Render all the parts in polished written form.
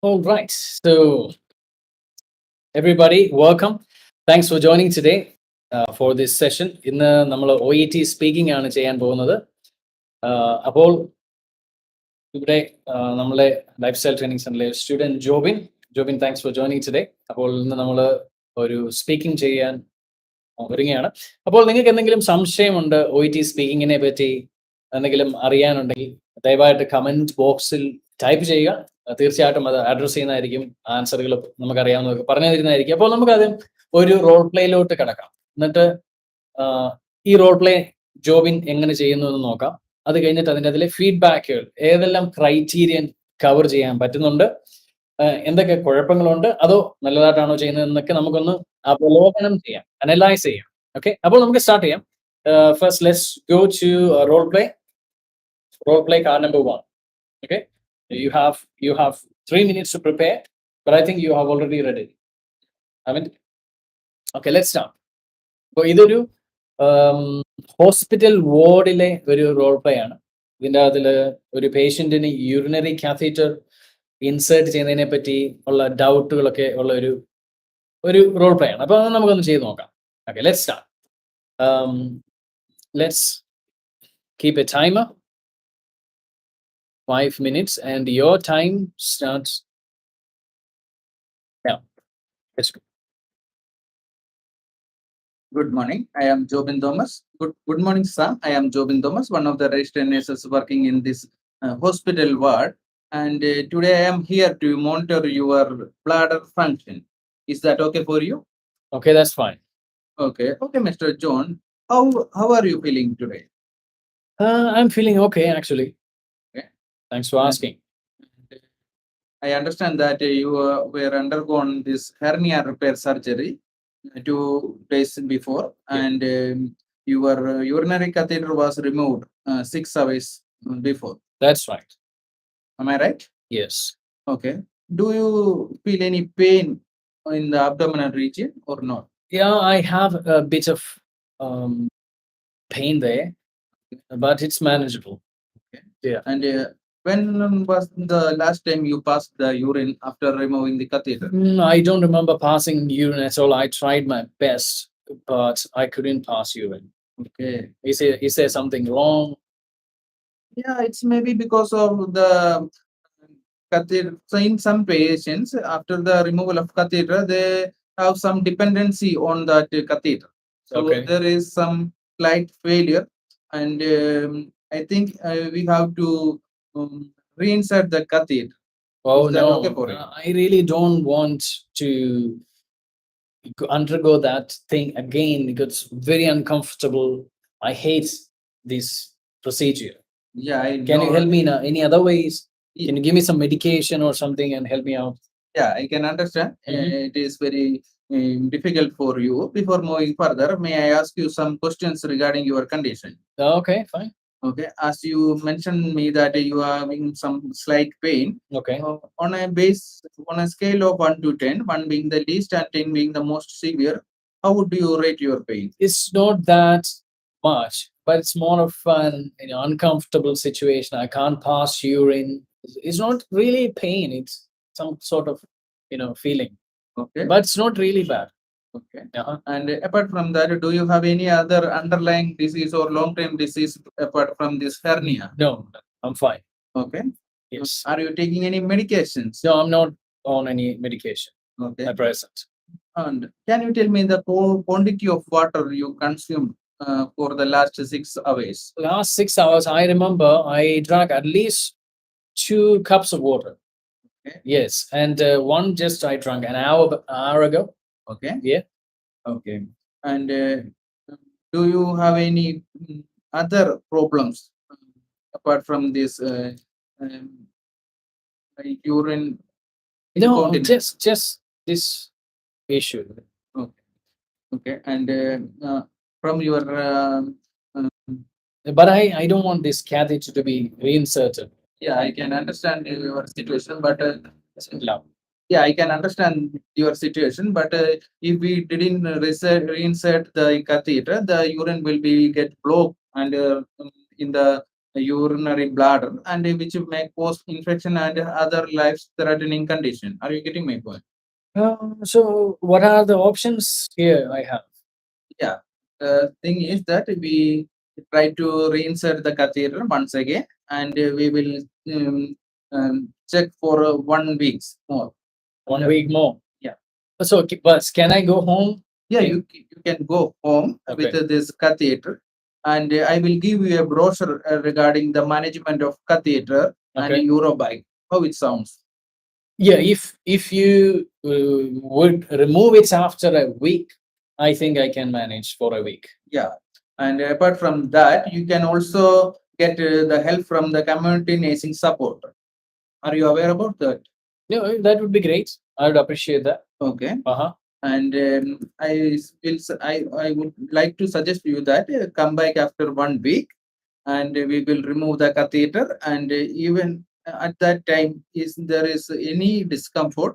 All right. So, everybody, welcome. Thanks for joining today for this session. ഇന്ന് നമ്മൾ OET speaking ആണ് ചെയ്യാൻ പോകുന്നത്. അപ്പോൾ ഇവിടെ നമ്മളെ ലൈഫ് സ്റ്റൈൽ ട്രെയിനിങ് സെന്ററിലെ student Jobin thanks for joining today. അപ്പോൾ ഇന്ന് നമ്മൾ ഒരു സ്പീക്കിംഗ് ചെയ്യാൻ ഒരുങ്ങുകയാണ്. അപ്പോൾ നിങ്ങൾക്ക് എന്തെങ്കിലും സംശയമുണ്ട് OET സ്പീക്കിങ്ങിനെ പറ്റി എന്തെങ്കിലും അറിയാനുണ്ടെങ്കിൽ ദയവായിട്ട് കമന്റ് ബോക്സിൽ ടൈപ്പ് ചെയ്യുക. തീർച്ചയായിട്ടും അത് അഡ്രസ് ചെയ്യുന്നതായിരിക്കും. ആൻസറുകൾ നമുക്കറിയാവുന്നതൊക്കെ പറഞ്ഞു തരുന്നതായിരിക്കും. അപ്പോൾ നമുക്കത് ഒരു റോൾ പ്ലേയിലോട്ട് കിടക്കാം. എന്നിട്ട് ഈ റോൾ പ്ലേ ജോബിൻ എങ്ങനെ ചെയ്യുന്നു എന്ന് നോക്കാം. അത് കഴിഞ്ഞിട്ട് അതിൻ്റെ അതിലെ ഫീഡ്ബാക്കുകൾ ഏതെല്ലാം ക്രൈറ്റീരിയൻ കവർ ചെയ്യാൻ പറ്റുന്നുണ്ട്, എന്തൊക്കെ കുഴപ്പങ്ങളുണ്ട്, അതോ നല്ലതായിട്ടാണോ ചെയ്യുന്നത് എന്നൊക്കെ നമുക്കൊന്ന് അവലോകനം ചെയ്യാം, അനലൈസ് ചെയ്യാം. ഓക്കെ, അപ്പോൾ നമുക്ക് സ്റ്റാർട്ട് ചെയ്യാം. First let's go to role play card number 1. Okay, you have 3 minutes to prepare, but I think you have already read it. Okay, let's start. അപ്പോൾ ഇതൊരു ഹോസ്പിറ്റൽ വാർഡിലെ ഒരു റോൾ പ്ലേ ആണ്. ഇതിൻ്റെ അതിൽ ഒരു പേഷ്യൻറ്റിന് യൂറിനറി കാത്തീറ്റർ ഇൻസേർട്ട് ചെയ്യുന്നതിനെ പറ്റി ഉള്ള ഡൗട്ടുകളൊക്കെ ഉള്ള ഒരു റോൾ പ്ലേ ആണ്. അപ്പോൾ അത് നമുക്കൊന്ന് ചെയ്ത് നോക്കാം. Okay, let's start. Let's keep A timer. 5 minutes and your time starts now. Let's go. Good morning. I am Jobin Thomas. Good morning, sir. I am Jobin Thomas, one of the registered nurses working in this hospital ward. And today I am here to monitor your bladder function. Is that okay for you? Okay, that's fine. Okay, Mr. John. How are you feeling today? I'm feeling okay, actually. Okay. Thanks for asking. I understand that you were undergone this hernia repair surgery 2 days before, and your urinary catheter was removed 6 hours before. That's right. Am I right? Yes. Okay. Do you feel any pain in the abdominal region or not? Yeah, I have a bit of pain there, but it's manageable. Okay. Yeah. And when was the last time you passed the urine after removing the catheter? I don't remember passing urine at all. I tried my best, but I couldn't pass urine. Okay. Is there something wrong? Yeah, it's maybe because of the catheter. So in some patients, after the removal of catheter, they have some dependency on that catheter. So Okay. there is some slight failure, and I think we have to reinsert the catheter. Oh Is that no, okay for you? I really don't want to undergo that thing again because it's very uncomfortable. I hate this procedure. Yeah, Can you know. help me in any other ways? Can you give me some medication or something and help me out? Yeah, I can understand. It is very difficult for you. Before moving further, may I ask you some questions regarding your condition? Okay, fine. Okay, as you mentioned me that you are having some slight pain. Okay. On a scale of 1 to 10, 1 being the least and 10 being the most severe, how would you rate your pain? It's not that much, but it's more of an uncomfortable situation. I can't pass urine. It's not really pain. It's some sort of feeling, Okay. but it's not really bad. Okay. Uh-huh. And apart from that, do you have any other underlying disease or long-term disease apart from this hernia? No, I'm fine. Okay. Yes. Are you taking any medications? No, I'm not on any medication Okay. at present. And can you tell me the quantity of water you consumed for the last 6 hours? Last 6 hours, I remember I drank at least 2 cups of water. Okay. Yes, and one just I drank an hour ago. Okay. Yeah. Okay. And do you have any other problems apart from this urine No, incontinence? just this issue. Okay. And from your But I don't want this catheter to be reinserted. yeah, I can understand your situation, but No. yeah, I can understand your situation, but if we didn't reinsert the catheter, the urine will be get blocked and in the urinary bladder, and which may cause infection and other life-threatening condition. Are you getting my point? So what are the options here I have? Yeah. The thing is that we try to reinsert the catheter once again, and we will check for 1 week more. 1 week more. Yeah. So but can I go home? Yeah, you can go home with this catheter, and I will give you a brochure regarding the management of catheter and urobike. How it sounds? Yeah, if you would remove it after a week, I think I can manage for a week. Yeah, and apart from that, you can also get the help from the community nursing support. Are you aware about that? No, that would be great. I would appreciate that. Okay. Uh-huh. And I would like to suggest you that come back after 1 week, and we will remove the catheter, and even at that time, is there is any discomfort,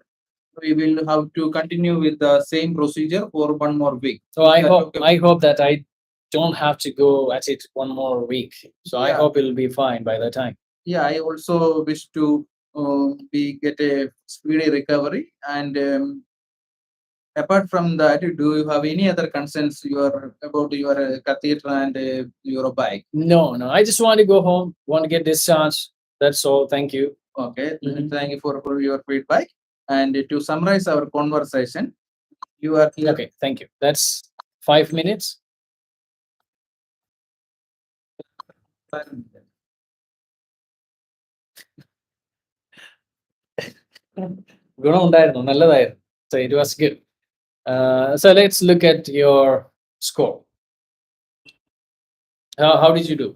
we will have to continue with the same procedure for 1 more week. So I hope that I don't have to go at it 1 more week. So I hope it'll be fine by that time. Yeah, I also wish to we get a speedy recovery. And apart from that, do you have any other concerns about your catheter and your bike? No, I just want to go home, want to get discharged. That's all. Thank you. Okay. Thank you for your feedback. And to summarize our conversation, you are here. Okay, thank you. That's 5 minutes. ഗുണമുണ്ടായിരുന്നു, നല്ലതായിരുന്നു. So it was good. So let's look at your score. How did you do?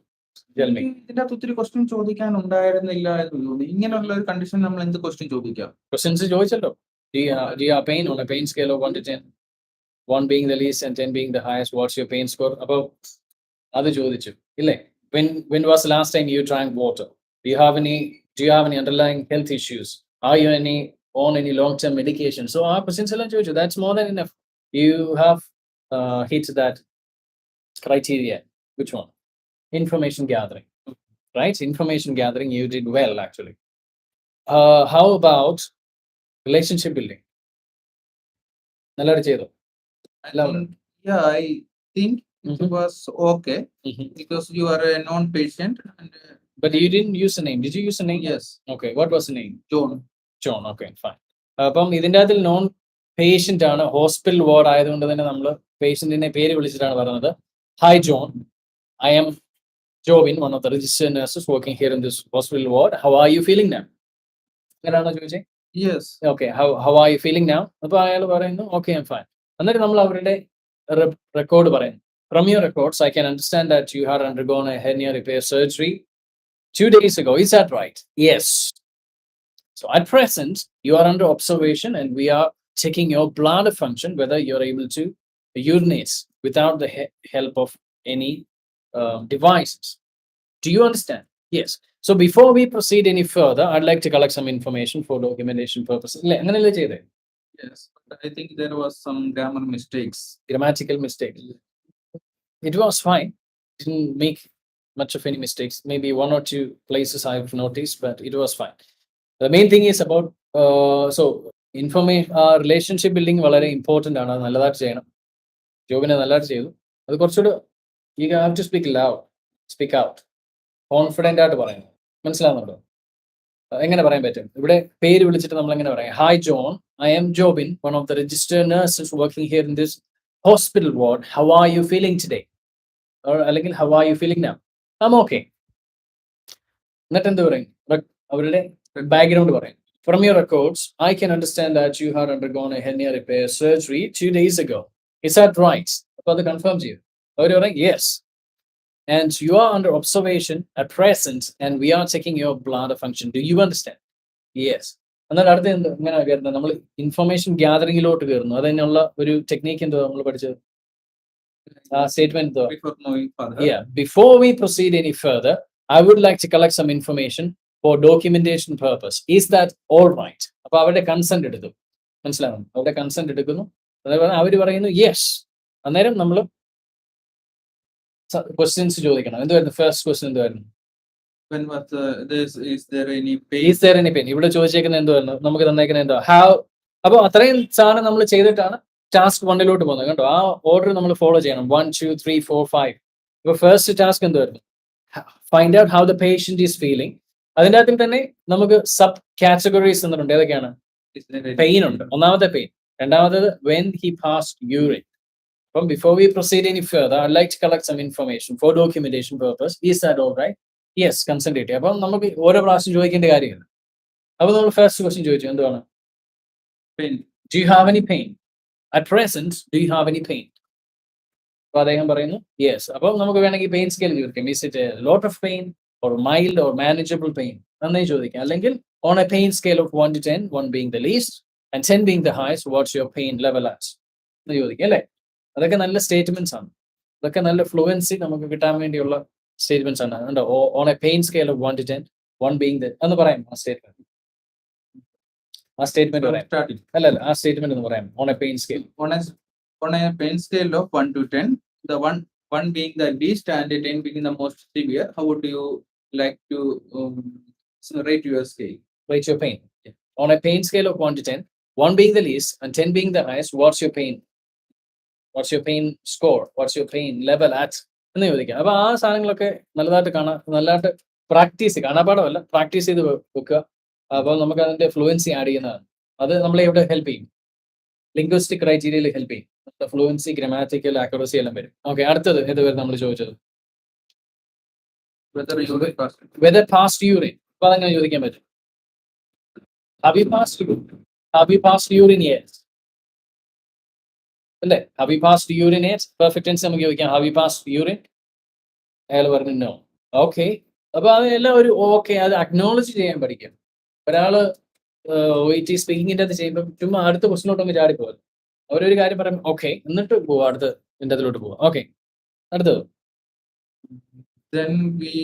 Tell me. ഇതിന്റെ അകത്ത് ഒത്തിരി question ചോദിക്കാൻ ഉണ്ടായിരുന്നില്ല എന്ന് തോന്നുന്നു. ഇങ്ങനെയുള്ള ഒരു കണ്ടീഷൻ നമ്മൾ എന്ത് ക്വസ്റ്റ്യൻ ചോദിക്കാം? Questions ചോദിച്ചല്ലോ. Do you have pain on a pain scale of 1 to 10? 1 being the least and 10 being the highest. What's your pain score? അപ്പോൾ അത് ചോദിച്ചു ഇല്ലേ? When was the last time you drank water? Do you have any underlying health issues? Are you on any long-term medication? So our questions എല്ലാം ചോദിച്ചു. That's more than enough. You have hit that criteria. Which one? Information gathering, right? Information gathering, you did well actually. How about relationship building? നല്ലതായിട്ട് ചെയ്തോ? I think it was okay, because you are a non-patient. But you didn't use a name. Did you use a name? Yes. Okay. What was the name? John. Okay, fine. അപ്പം ഇതിൻ്റെ അകത്തിൽ non patient ആണ്, hospital ward ആയതുകൊണ്ട് തന്നെ നമ്മൾ പേഷ്യന്റിനെ പേര് വിളിച്ചിട്ടാണ് പറയുന്നത്. Hi John, I am Jobin, one of the registered nurses working here in this hospital ward. How are you feeling now? അങ്ങനെയാണോ ചോദിച്ചേ? Yes. Okay. How are you feeling now? അപ്പോൾ അയാൾ പറയുന്നു okay, I'm fine. എന്നിട്ട് നമ്മൾ അവരുടെ record പറയുന്നു. From your records, I can understand that you had undergone a hernia repair surgery 2 days ago. Is that right? Yes. So at present, you are under observation and we are checking your bladder function, whether you're able to urinate without the help of any devices. Do you understand? Yes. So before we proceed any further, I'd like to collect some information for documentation purposes. Yes, but I think there was some grammatical mistakes. It was fine. Didn't make much of any mistakes. Maybe 1 or 2 places I've noticed, but it was fine. The main thing is about so information, relationship building വളരെ important ആണ്. നല്ലതായിട്ട് ചെയ്യണം. ജോബിനെ നല്ലതായിട്ട് ചെയ്തു. അത് കുറച്ചുകൂടെ you have to speak out. Confident ആയിട്ട് പറയണം. മനസ്സിലാവുന്നുണ്ടോ? എങ്ങനെ പറയാൻ പറ്റും? ഇവിടെ പേര് വിളിച്ചിട്ട് നമ്മൾ എങ്ങനെ പറയാം? Hi John, I am Jobin, one of the registered nurses working here in this hospital ward. How are you feeling today? അല്ലെങ്കിൽ how are you feeling now? I am okay. എന്നിട്ട് എന്ത് പറയും? അവരുടെ ബാക്ക്ഗ്രൗണ്ട് പറയും. From your records, I can understand that you had undergone a hernia repair surgery 2 days ago. Is that right? അപ്പോൾ അത് confirm ചെയ്യും. അവർ പറയും yes. And you are under observation at present and we are checking your bladder function. Do you understand? Yes. എന്നാൽ അടുത്ത് എങ്ങനെ കയറുന്നത്? നമ്മൾ information ഗ്യാതറിംഗിലോട്ട് കയറുന്നു. അതിനുള്ള ഒരു ടെക്നീക്ക് എന്തോ നമ്മൾ പഠിച്ചത്? Statement. Before moving further. Yeah. Before we proceed any further, I would like to collect some information for documentation purpose. Is that all right? അപ്പോൾ അവരുടെ കൺസെന്റ് എടുത്തു. മനസ്സിലാവും? അവരുടെ കൺസെന്റ് എടുക്കുന്നു. അവർ പറയുന്നു yes. അന്നേരം നമ്മൾ ക്വസ്റ്റ്യൻസ് ചോദിക്കണം. എന്തുവായിരുന്നു ഫസ്റ്റ് ക്വസ്റ്റ്യൻ? എന്തുവായിരുന്നു? When was this? Is there any pain? Is there any pain? ഇവിടെ ചോദിച്ചേക്കുന്നത് എന്തുവായിരുന്നു? നമുക്ക് തന്നേക്കുന്നത് എന്തോ ഹാവ്. അപ്പോൾ അത്രയും സാധനം നമ്മൾ ചെയ്തിട്ടാണ് ടാസ്ക് 1 പോകുന്നത്. കണ്ടോ, ആ ഓർഡർ നമ്മൾ ഫോളോ ചെയ്യണം. 1 2 3 4 5. ഇപ്പോൾ ഫസ്റ്റ് ടാസ്ക് എന്തുവായിരുന്നു? Find out how the patient is feeling. അതിൻ്റെ അകത്തിൽ തന്നെ നമുക്ക് സബ് കാറ്റഗറീസ് എന്നിട്ടുണ്ട്. ഏതൊക്കെയാണ്? പെയിൻ ഉണ്ട്, ഒന്നാമത്തെ പെയിൻ. രണ്ടാമത്തേത് വെൻ ഹി പാസ്ഡ് യൂറിൻ. അപ്പം before we proceed any further I like to collect some information for documentation purpose. Is that all right? Yes, consent. അപ്പം നമുക്ക് ഓരോ പ്രാവശ്യം ചോദിക്കേണ്ട കാര്യമില്ല. അപ്പോൾ നമ്മൾ ഫസ്റ്റ് ക്വസ്റ്റ്യൻ ചോദിച്ചു, എന്താണ്? Pain. Do you have any pain at present? Do you have any pain? അപ്പോൾ അദ്ദേഹം പറയുന്നു യെസ്. അപ്പോൾ നമുക്ക് വേണമെങ്കിൽ പെയിൻ സ്കെയിൽ ചോദിക്കാം. Is it a lot of pain or mild or manageable pain എന്നേ ചോദിക്കാം. അല്ലെങ്കിൽ on A pain scale of 1 to 10, 1 being the least and 10 being the highest, what's your pain level at എന്ന് ചോദിക്കാം അല്ലേ? അതൊക്കെ നല്ല statements ആണ്. അതൊക്കെ നല്ല ഫ്ലുവൻസി നമുക്ക് കിട്ടാൻ വേണ്ടിയുള്ള സ്റ്റേറ്റ്മെന്റ്സ് ആണ്. ഉണ്ടോ? On A pain scale of 1 to 10, 1 being the എന്ന് പറയാം. ആ സ്റ്റേറ്റ്മെന്റ് പറയാം. Starting. അല്ല ആ സ്റ്റേറ്റ്മെന്റ് എന്ന് പറയാം. On A pain scale. On a pain scale of 1 to 10, the one being the least and 10 being the most severe, how would you like to rate your scale? Rate your pain. On a pain scale of 1 to 10, 1 being the least and 10 being the highest, what's your pain? What's your pain score? What's your pain level at എന്ന് ചോദിക്കാം. അപ്പോൾ ആ സാധനങ്ങളൊക്കെ നല്ലതായിട്ട് practice, കാണാപ്പാടമല്ല, practice ചെയ്ത് വെക്കുക. അപ്പോൾ നമുക്ക് അതിന്റെ ഫ്ലുവൻസി ആഡ് ചെയ്യുന്നതാണ്. അത് നമ്മളെ ഇവിടെ ഹെൽപ്പ് ചെയ്യും. ലിംഗ്വിസ്റ്റിക് ക്രൈറ്റീരിയയിൽ ഹെൽപ്പ് ചെയ്യും. ഫ്ലുവൻസി, ഗ്രാമാറ്റിക്കൽ ആക്യുറസി എല്ലാം വരും. ഓക്കെ, അടുത്തത് ഏത് വരും നമ്മൾ ചോദിച്ചത്? Whether passed urine. അപ്പോൾ അതെങ്ങനെ ചോദിക്കാൻ പറ്റും? Have you passed urine? Have you passed urine yet? അല്ലേ? Have you passed urine yet? Perfect tense നമുക്ക് ചോദിക്കാം. Have you passed urine? അയാൾ പറഞ്ഞു നോ. ഓക്കെ, അപ്പൊ അതെല്ലാം ഒരു ഓക്കെ, അത് അക്നോളജ് ചെയ്യാൻ പഠിക്കാം. ഒരാള് OET സ്പീക്കിങ്ങിന്റെ അത് ചെയ്യുമ്പോൾ ചുമ്മാ അടുത്ത ക്വസ്റ്റിനോട്ടൊന്ന് ചാടിപ്പോകും. അവരൊരു കാര്യം പറയും ഓക്കെ, എന്നിട്ട് പോവാ അടുത്ത അതിലോട്ട് പോവാം. ഓക്കെ, അടുത്തത്. Then we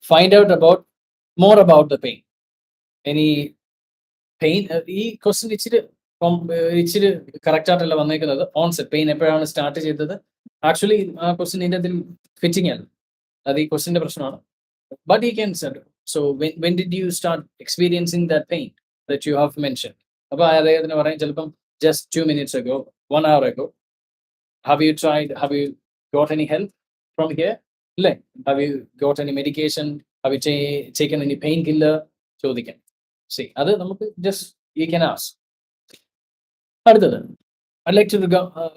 find out about more about the pain. ഇനി പെയിൻ, ഈ ക്വസ്റ്റ്യൻ ഇച്ചിരി കറക്റ്റ് ആയിട്ടല്ല വന്നേക്കുന്നത്. ഓൺസെറ്റ് പെയിൻ എപ്പോഴാണ് സ്റ്റാർട്ട് ചെയ്തത്? ആക്ച്വലി ആ ക്വസ്റ്റ്യൻ ഇതിൻ്റെ അതിൽ ഫിറ്റിംഗ് ആണ്. അത് ഈ ക്വസ്റ്റ്യൻ്റെ പ്രശ്നമാണ്. But you can send. So when did you start experiencing that pain that you have mention? അപ്പോൾ അദ്ദേഹത്തിന് പറയും ചിലപ്പം just 2 minutes ago, 1 hour ago. Have you got any help from here? Have you got any medication? Have you taken any painkiller? ചോദിക്കാം. See, അത് നമുക്ക് just you can ask. അടുത്തത് I'd like to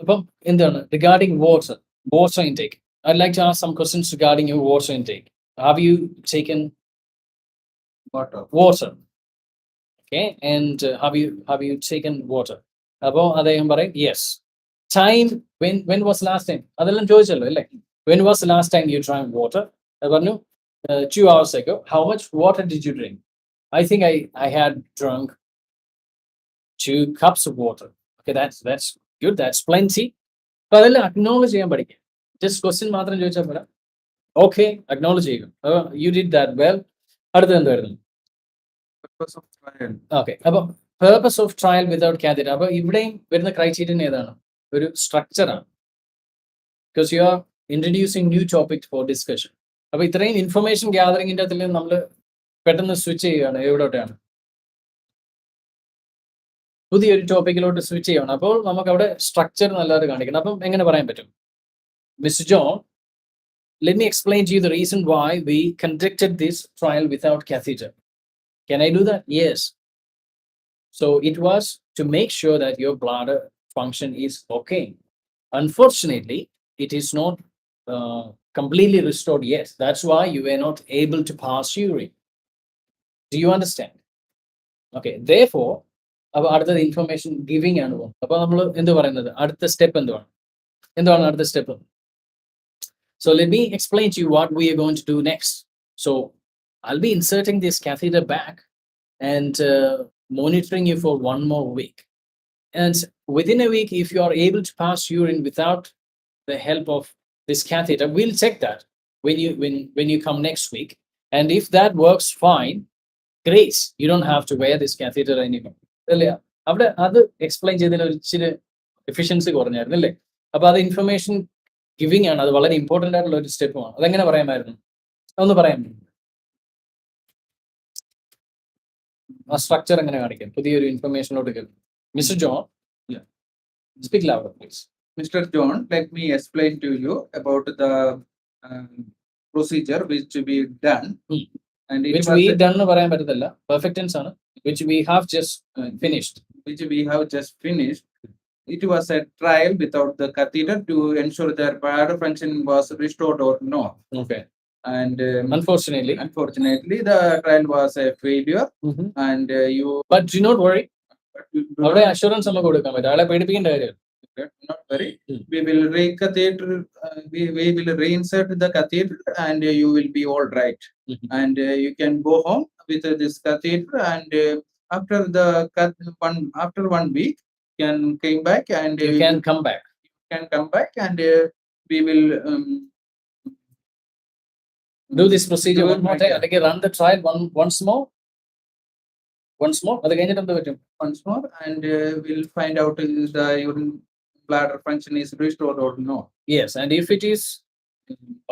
അപ്പം എന്താണ് regarding water intake. I'd like to ask some questions regarding your water intake. Have you taken water? Okay, and have you taken water? അപ്പോൾ അദ്ദേഹം പറയും yes. Time, when was last time? അതെല്ലാം ചോദിച്ചല്ലോ അല്ലേ? When was the last time you drank water? അത് പറഞ്ഞു 2 hours ago. How much water did you drink? I think I had drunk 2 cups of water. Okay, that's good. That's plenty. അപ്പോൾ അതെല്ലാം acknowledge ചെയ്യാൻ പഠിക്കുക. Just question മാത്രം ചോദിച്ചാൽ പോരാ. Okay, acknowledge ചെയ്യുക. You did that well. അടുത്തത് എന്തായിരുന്നു? ഓക്കെ, അപ്പോൾ purpose of trial without catheter. അപ്പോൾ ഇവിടെയും വരുന്ന ക്രൈറ്റീരിയൻ ഏതാണ്? ഒരു സ്ട്രക്ചറാണ്. Because you are introducing new topic for discussion. അപ്പോൾ ഇത്രയും ഇൻഫർമേഷൻ ഗ്യാതറിങ്ങിൻ്റെ അതിൽ നമ്മൾ പെട്ടെന്ന് സ്വിച്ച് ചെയ്യുകയാണ്. എവിടോട്ടാണ്? പുതിയൊരു ടോപ്പിക്കിലോട്ട് സ്വിച്ച് ചെയ്യണം. അപ്പോൾ നമുക്ക് അവിടെ സ്ട്രക്ചർ നല്ലതായിട്ട് കാണിക്കണം. അപ്പം എങ്ങനെ പറയാൻ പറ്റും? Mister John, let me explain to you the reason why we conducted this trial without catheter. Can I do that? Yes. So it was to make sure that your bladder function is okay. Unfortunately, it is not completely restored yet. That's why you were not able to pass urine. Do you understand? Okay, therefore, അടുത്ത information giving ആണ്. അപ്പോൾ നമ്മൾ എന്ത് പറയുന്നത്? അടുത്ത step എന്താണ് അടുത്ത step? So let me explain to you what we are going to do next. So I'll be inserting this catheter back and monitoring you for 1 more week. And within a week, if you are able to pass urine without the help of this catheter, we'll check that when you come next week. And if that works fine, great. You don't have to wear this catheter anymore. അല്ലേ? അവിടെ അത് explain ചെയ്തതിൽ ഒരു ഇച്ചിരി efficiency കുറഞ്ഞായിരുന്നു അല്ലേ? അപ്പോൾ അത് information giving ആണ്. അത് വളരെ ഇമ്പോർട്ടൻ്റ് ആയിട്ടുള്ള ഒരു സ്റ്റെപ്പുമാണ്. അതെങ്ങനെ പറയാമായിരുന്നു? അതൊന്ന് പറയാൻ ആ സ്ട്രക്ചർ എങ്ങനെ കാണിക്കും, പുതിയൊരു ഇൻഫർമേഷനോട് കേൾക്കും. Mister John, speak louder please. Mr. John, let me explain to you about the um, procedure which we done. And it Which was we done എന്ന് പറയാൻ പറ്റത്തില്ല, പെർഫെക്റ്റ് ടെൻസ് ആണ്. Which we have just finished. Which we have just finished. It was a trial without the catheter to ensure that bladder function was restored or not. Okay. And unfortunately, the trial was a failure. And you. But do not worry. Do അവിടെ assurance നമുക്ക് കൊടുക്കാൻ പറ്റും, ആളെ പേടിപ്പിക്കേണ്ട കാര്യം. Not worry. We will re-catheter. We will reinsert the catheter, and you will be all right. And you can go home with this catheter, and after after 1 week, you can came back and you can come back. You can come back, and we will do this procedure one more time. Again, run the trial once more. അത് കഴിഞ്ഞിട്ട് എന്ത് പറ്റും? Once more, and we'll find out if the urine bladder function is restored or not. Yes, and if it is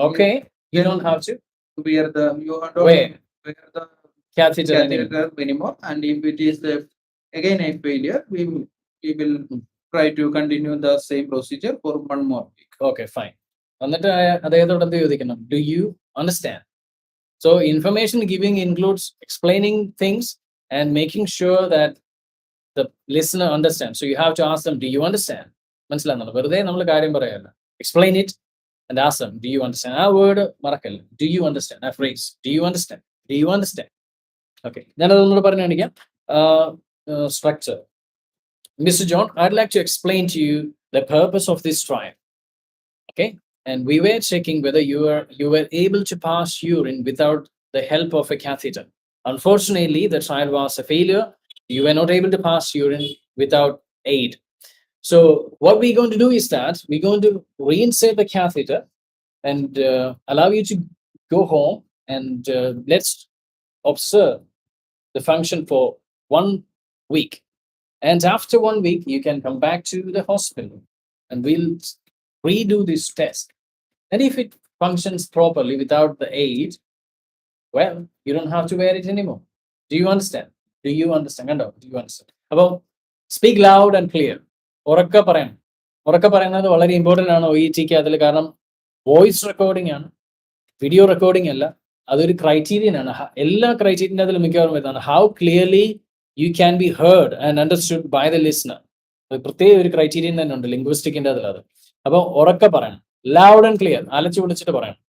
okay, you don't have to wear the catheter anymore. And if it is again a failure, we will try to continue the same procedure for 1 more week. Okay, fine. എന്നിട്ട് അദ്ദേഹത്തോട് എന്ത് ചോദിക്കണം? Do you understand? So information giving includes explaining things and making sure that the listener understands. So you have to ask them, do you understand? മനസ്സിലാകുന്നുണ്ടോ? വെറുതെ നമ്മൾ കാര്യം പറയല്ല. Explain it and ask them, do you understand? ആ word മറക്കല്ല. Do you understand? ആ phrase, do you understand? Do you understand? Okay, ഞാനത് ഒന്നുകൂടെ പറഞ്ഞു കാണിക്കാം. Structure. Mr. John, I'd like to explain to you the purpose of this trial. Okay, and we were checking whether you were able to pass urine without the help of a catheter. Unfortunately, the trial was a failure. You were not able to pass urine without aid. So what we're going to do is that we're going to reinsert the catheter and allow you to go home, and let's observe the function for 1 week. And after 1 week, you can come back to the hospital and we'll redo this test. And if it functions properly without the aid, well, you don't have to wear it anymore. Do you understand? Do you understand? Do you understand? About speak loud and clear. ഉറക്കെ പറയണം. ഉറക്കെ പറയുന്നത് വളരെ important ആണ് OETക്ക്. അതിൽ കാരണം voice recording ആണ്, വീഡിയോ റെക്കോർഡിംഗ് അല്ല. അതൊരു ക്രൈറ്റീരിയൻ ആണ്. എല്ലാ ക്രൈറ്റീരിയൻ അതിൽ മിക്കവാറും വരുന്നതാണ്. How clearly you can be heard and understood by the listener. അത് പ്രത്യേക ഒരു ക്രൈറ്റീരിയൻ തന്നെ ഉണ്ട് ലിംഗ്വിസ്റ്റിക്കിന്റെ അതിലത്. അപ്പോൾ ഉറക്കെ പറയണം, ലൗഡ് ആൻഡ് ക്ലിയർ, അലച്ചു വിളിച്ചിട്ട് പറയണം.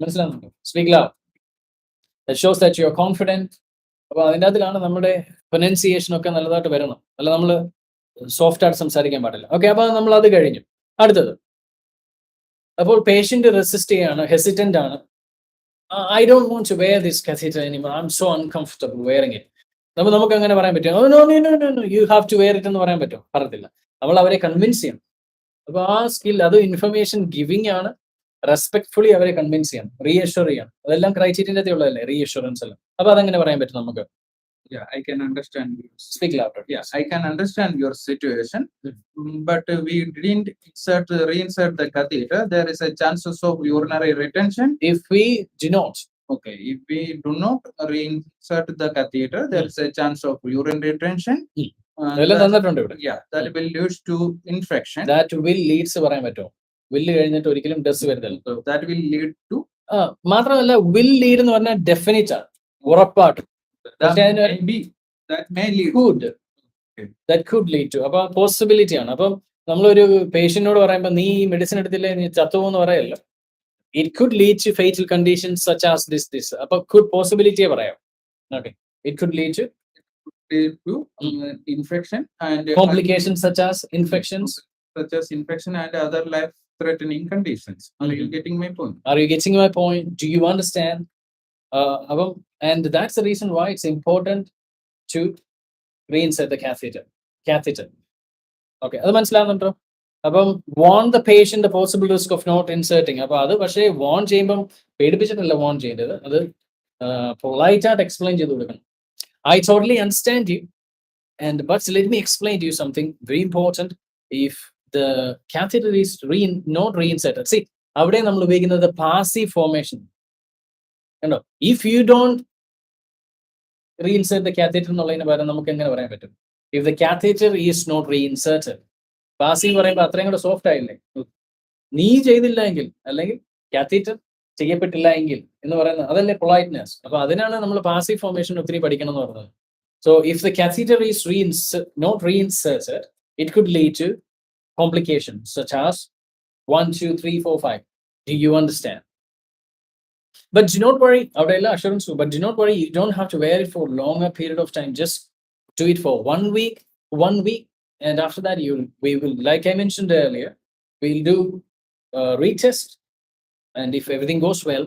മനസ്സിലാകുന്നുണ്ടോ? Speak loud. That shows that you are confident. അപ്പോൾ അതിൻ്റെ അതിലാണ് നമ്മുടെ പ്രൊനൗൺസിയേഷൻ ഒക്കെ നല്ലതായിട്ട് വരണം. അല്ല നമ്മൾ സോഫ്റ്റ് ആയിട്ട് സംസാരിക്കാൻ പാടില്ല. ഓക്കെ, അപ്പോൾ നമ്മൾ അത് കഴിഞ്ഞു. അടുത്തത്, അപ്പോൾ പേഷ്യന്റ് റെസിസ്റ്റ് ചെയ്യാണ്, ഹെസിറ്റന്റ് ആണ്. I don't want to wear this catheter anymore. I'm so uncomfortable wearing it. അപ്പോൾ നമുക്ക് അങ്ങനെ പറയാൻ പറ്റും? No, you have to wear it എന്ന് പറയാൻ പറ്റുമോ? പറയത്തില്ല. നമ്മൾ അവരെ കൺവിൻസ് ചെയ്യണം. അപ്പോൾ ആ സ്കിൽ, അത് ഇൻഫർമേഷൻ ഗിവിംഗ് ആണ്. റെസ്പെക്ട്ഫുള്ളി അവരെ കൺവിൻസ് ചെയ്യണം, റീഅഷ്യൂർ ചെയ്യണം. അതെല്ലാം ക്രൈറ്റീരിയൻ്റെ ഉള്ളതല്ലേ, റീഅഷ്യൂറൻസ് എല്ലാം. അപ്പോൾ അതെങ്ങനെ പറയാൻ പറ്റും നമുക്ക്? Yeah, I can understand you. Speak louder. Yeah, I can understand your situation, but we didn't reinsert the catheter. There is a chances of urinary retention. If we do not, okay, if we do not reinsert the catheter, there is a chance of urine retention. Yeah, that will lead to infection. That will leads പറയാൻ പറ്റുമോ? വില്ല് കഴിഞ്ഞിട്ട് ഒരിക്കലും does വരുന്നില്ല. That will lead to. മാത്രമല്ല, will lead എന്ന് പറഞ്ഞാൽ definite ആണ്, ഉറപ്പായിട്ടും. That may lead. That could lead to. അപ്പൊ പോസിബിലിറ്റി ആണ്. അപ്പം നമ്മളൊരു പേഷ്യന്റിനോട് പറയുമ്പോൾ നീ മെഡിസിൻ എടുത്തില്ലേ നീ ചത്തുവെന്ന് പറയല്ലോ. It could lead to fatal conditions such as this. അപ്പൊ could possibility പറയാം. Okay, it could lead to infection and complications such as infections and other life-threatening conditions. Are you getting my point? Are you getting my point? Do you understand? And that's the reason why it's important to reinsert the catheter. Okay, അത് മനസ്സിലാകുന്നുണ്ടോ? അപ്പം warn the patient the possible risk of not inserting. അപ്പോൾ അത് പക്ഷേ warn ചെയ്യുമ്പം പേടിപ്പിച്ചിട്ടല്ല warn ചെയ്യേണ്ടത്, അത് polite ആയിട്ട് എക്സ്പ്ലെയിൻ ചെയ്ത് കൊടുക്കണം. I totally understand you, but let me explain to you something very important. If the catheter is not reinserted, see, അവിടെ നമ്മൾ ഉപയോഗിക്കുന്നത് passive formation. If you don't reinsert the catheter എന്നുള്ളതിന് പകരം നമുക്ക് എങ്ങനെ പറയാൻ പറ്റും? If the catheter is not reinserted. Passive പറയുമ്പോൾ അത്രയും കൂടെ സോഫ്റ്റ് ആയില്ലേ? നീ ചെയ്തില്ല എങ്കിൽ, അല്ലെങ്കിൽ കാത്തീറ്റർ ചെയ്യപ്പെട്ടില്ല എങ്കിൽ എന്ന് പറയുന്നത് അതല്ലേ പൊളൈറ്റ്നെസ്. അപ്പൊ അതിനാണ് നമ്മൾ പാസീവ് ഫോർമേഷൻ ഒത്തിരി പഠിക്കണം എന്ന് പറയുന്നത്. So if the catheter is not reinserted, it could lead to complications such as 1, 2, 3, 4, 5. Do you understand? But do not worry, avadella assurance, but do not worry, you don't have to wear it for a longer period of time. Just do it for 1 week, and after that we will, like I mentioned earlier, we'll do retest, and if everything goes well,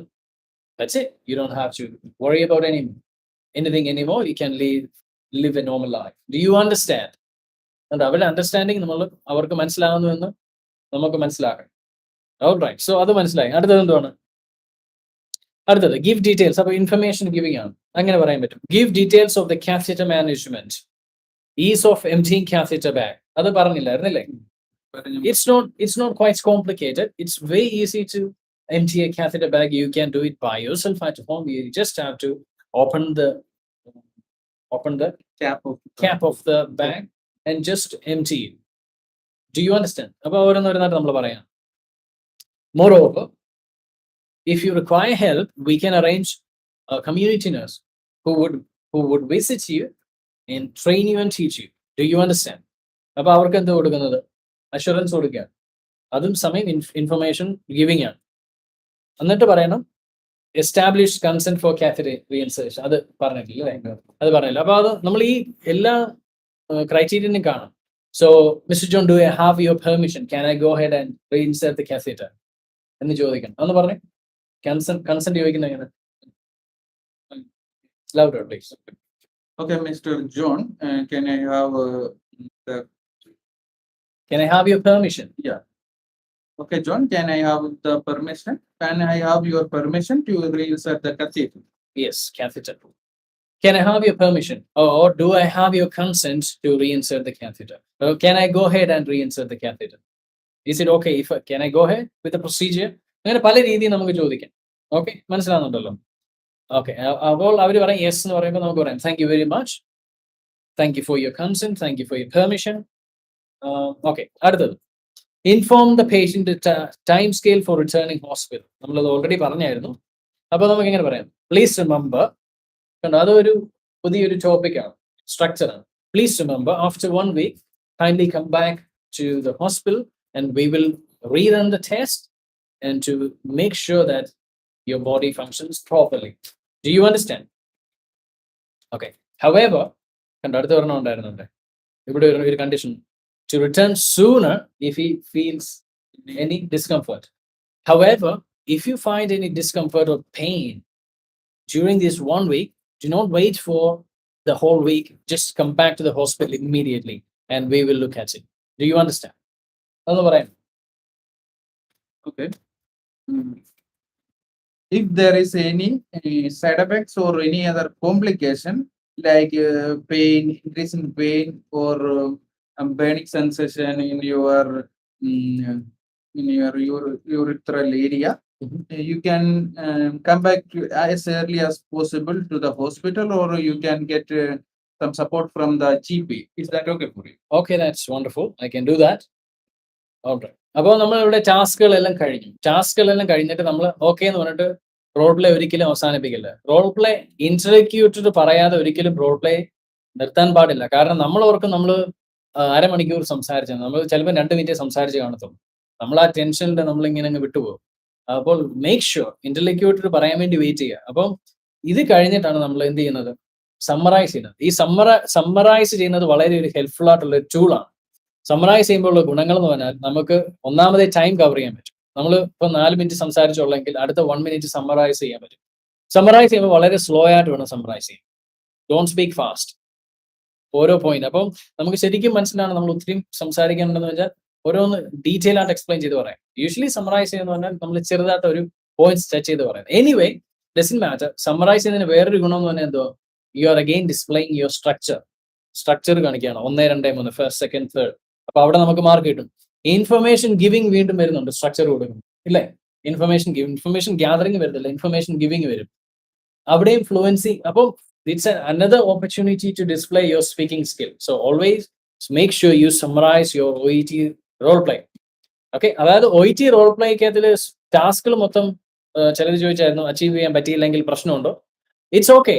that's it. You don't have to worry about anything anymore. You can live a normal life. Do you understand? And അവരുടെ understanding നമ്മൾ അവർക്ക് മനസ്സിലാകുന്നു എന്ന് നമുക്ക് മനസ്സിലാക്കണം. Alright, so അത് മനസ്സിലായി. അടുത്തത് എന്താണ്? അടുത്തത് ഗിവ് ഡീറ്റെയിൽസ്. അപ്പൊ ഇൻഫർമേഷൻ ഗിവിംഗ് ആണ്, അങ്ങനെ പറയാൻ പറ്റും. Give details of the catheter management, ease of emptying catheter bag. അത് പറഞ്ഞില്ലായിരുന്നല്ലേ? It's not quite complicated. It's very easy to empty a catheter bag. You can do it by yourself at home. You just have to open the cap of the bag and just empty it. Do you understand? അപ്പോൾ ഓരോന്നോരോന്നായിട്ട് നമ്മൾ പറയാം. Moreover, if you require help, we can arrange a community nurse who would visit you and train you and teach you. Do you understand? അപ്പോൾ അവർക്ക് എന്ത് കൊടുക്കുന്നത്? Assurance കൊടുക്കുക. അതും സമയം ഇൻഫർമേഷൻ ഗിവിംഗ് ആണ്. എന്നിട്ട് പറയണം എസ്റ്റാബ്ലിഷ് കൺസെന്റ് ഫോർ കാത്തീറ്റർ റീഇൻസേർഷൻ. അത് പറഞ്ഞിട്ടില്ല, അത് പറഞ്ഞില്ല. അപ്പോൾ അത് നമ്മൾ ഈ എല്ലാ ക്രൈറ്റീരിയനും കാണും. So, Mr. John, do I have your permission? Can I go ahead and reinsert the catheter? എന്ന് ചോദിക്കണം. അതൊന്ന് പറഞ്ഞേ. കൺസെന്റ് ചോദിക്കുന്നത് എങ്ങനെ? Louder, please. Okay, Mr. John, can I have Can I have your permission? Yeah. Okay, John, can I have the permission? Can I have your permission to reinsert the catheter? Yes, catheter. Can I have your permission? Or do I have your consent to reinsert the catheter? Or can I go ahead and reinsert the catheter? Is it okay if can I go ahead with the procedure? അങ്ങനെ പല രീതിയിൽ നമുക്ക് ചോദിക്കാം. Okay, മനസ്സിലാകുന്നുണ്ടല്ലോ? Okay, അപ്പോൾ അവർ പറയും yes എന്ന് പറയുമ്പോൾ നമുക്ക് പറയാം thank you very much, thank you for your consent, thank you for your permission. Okay, അടുത്തത് inform the patient time scale for returning hospital. നമ്മളത് ഓൾറെഡി പറഞ്ഞായിരുന്നു. അപ്പോൾ നമുക്ക് എങ്ങനെ പറയാം? Please remember. അതൊരു പുതിയൊരു ടോപ്പിക്കാണ്, സ്ട്രക്ചറാണ്. Please remember after 1 week kindly come back to the hospital and we will rerun the test and to make sure that your body functions properly. Do you understand? Okay. However, അടുത്ത ഒരെണ്ണം ഉണ്ടായിരുന്നുണ്ട് ഇവിടെ ഒരു condition, to return sooner if he feels any discomfort. However, if you find any discomfort or pain during this 1 week, do not wait for the whole week. Just come back to the hospital immediately and we will look at it. Do you understand? Okay. If there is any side effects or any other complication like pain, increase in pain, or burning sensation in your urethral area, you can come back as early as possible to the hospital, or you can get some support from the GP. Is that okay for you? Okay, that's wonderful. I can do that. Alright. അപ്പോൾ നമ്മൾ ഇവിടെ ടാസ്കുകളെല്ലാം കഴിഞ്ഞിട്ട് നമ്മൾ okay എന്ന് പറഞ്ഞിട്ട് role play ഒരിക്കലും അവസാനിപ്പിക്കില്ല. Role play ഇന്റർക്യൂട്ടർ പറയാതെ ഒരിക്കലും റോൾ പ്ലേ നിർത്താൻ പാടില്ല. കാരണം നമ്മൾ ഓർക്കും നമ്മൾ അരമണിക്കൂർ സംസാരിച്ചു, നമ്മൾ ചിലപ്പോൾ 2 മിനിറ്റ് സംസാരിച്ച് കാണത്തുള്ളൂ. നമ്മൾ ആ ടെൻഷനിൽ നമ്മളിങ്ങനെ അങ്ങ് വിട്ടുപോകും. അപ്പോൾ മേക്ക് ഷുവർ ഇന്റർലോക്യൂട്ടർ പറയാൻ വേണ്ടി വെയിറ്റ് ചെയ്യുക. അപ്പം ഇത് കഴിഞ്ഞിട്ടാണ് നമ്മൾ എന്ത് ചെയ്യുന്നത്? സമ്മറൈസ് ചെയ്യുന്നത്. ഈ സമ്മറൈസ് ചെയ്യുന്നത് വളരെ ഒരു ഹെൽപ്ഫുൾ ആയിട്ടുള്ള ഒരു ടൂളാണ്. സമ്മറൈസ് ചെയ്യുമ്പോഴുള്ള ഗുണങ്ങൾ എന്ന് പറഞ്ഞാൽ നമുക്ക് ഒന്നാമതേ ടൈം കവർ ചെയ്യാൻ പറ്റും. നമ്മൾ ഇപ്പം 4 മിനിറ്റ് സംസാരിച്ചുള്ളെങ്കിൽ അടുത്ത 1 മിനിറ്റ് സമ്മറൈസ് ചെയ്യാൻ പറ്റും. സമ്മറൈസ് ചെയ്യുമ്പോൾ വളരെ സ്ലോ ആയിട്ട് വേണം സമ്മറൈസ് ചെയ്യാൻ. Don't speak fast. ഓരോ പോയിന്റ് അപ്പം നമുക്ക് ശരിക്കും മനസ്സിലാണ് നമ്മൾ ഒത്തിരി സംസാരിക്കാനുണ്ടെന്ന് വെച്ചാൽ ഓരോന്ന് ഡീറ്റെയിൽ ആയിട്ട് എക്സ്പ്ലെയിൻ ചെയ്ത് പറയാം. യൂഷ്വലി സമ്മറൈസ് ചെയ്യുന്ന പറഞ്ഞാൽ നമ്മൾ ചെറുതായിട്ട് ഒരു പോയിന്റ്സ് ടച്ച് ചെയ്ത് പറയാം. Anyway doesn't matter. സമ്മറൈസ് ചെയ്യുന്നതിന് വേറൊരു ഗുണം എന്ന് പറഞ്ഞാൽ എന്തോ, you are again displaying your structure കാണിക്കുകയാണ്. 1, 2, 3 ഫസ്റ്റ്, സെക്കൻഡ്, തേർഡ്. അപ്പൊ അവിടെ നമുക്ക് മാർക്ക് കിട്ടും. ഇൻഫർമേഷൻ ഗിവിംഗ് വീണ്ടും വരുന്നുണ്ട്, സ്ട്രക്ചർ കൊടുക്കും ഇല്ലേ? ഇൻഫർമേഷൻ ഗ്യാതറിംഗ് വരുന്നില്ല, ഇൻഫർമേഷൻ ഗിവിംഗ് വരും. അവിടെയും ഫ്ലുവൻസി. അപ്പോൾ it's another opportunity to display your speaking skill. So always make sure you summarize your OET role play. Okay, അതായത് OET റോൾ പ്ലേക്കകത്തിൽ ടാസ്കുകൾ മൊത്തം ചിലർ ചോദിച്ചായിരുന്നു അച്ചീവ് ചെയ്യാൻ പറ്റിയില്ലെങ്കിൽ പ്രശ്നമുണ്ടോ? It's okay.